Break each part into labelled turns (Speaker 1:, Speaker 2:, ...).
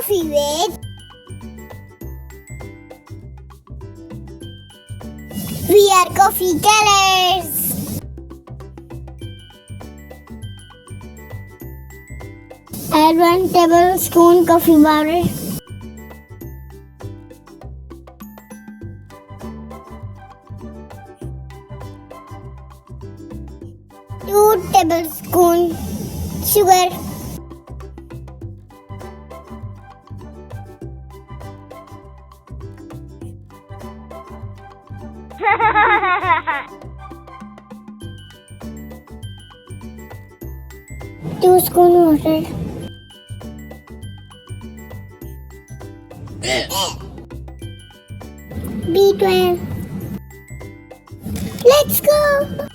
Speaker 1: coffee with we are coffee colors. Add 1 tablespoon coffee powder. Two tablespoon sugar. Two spoon water. B12. Let's go.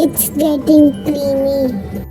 Speaker 1: It's getting creamy.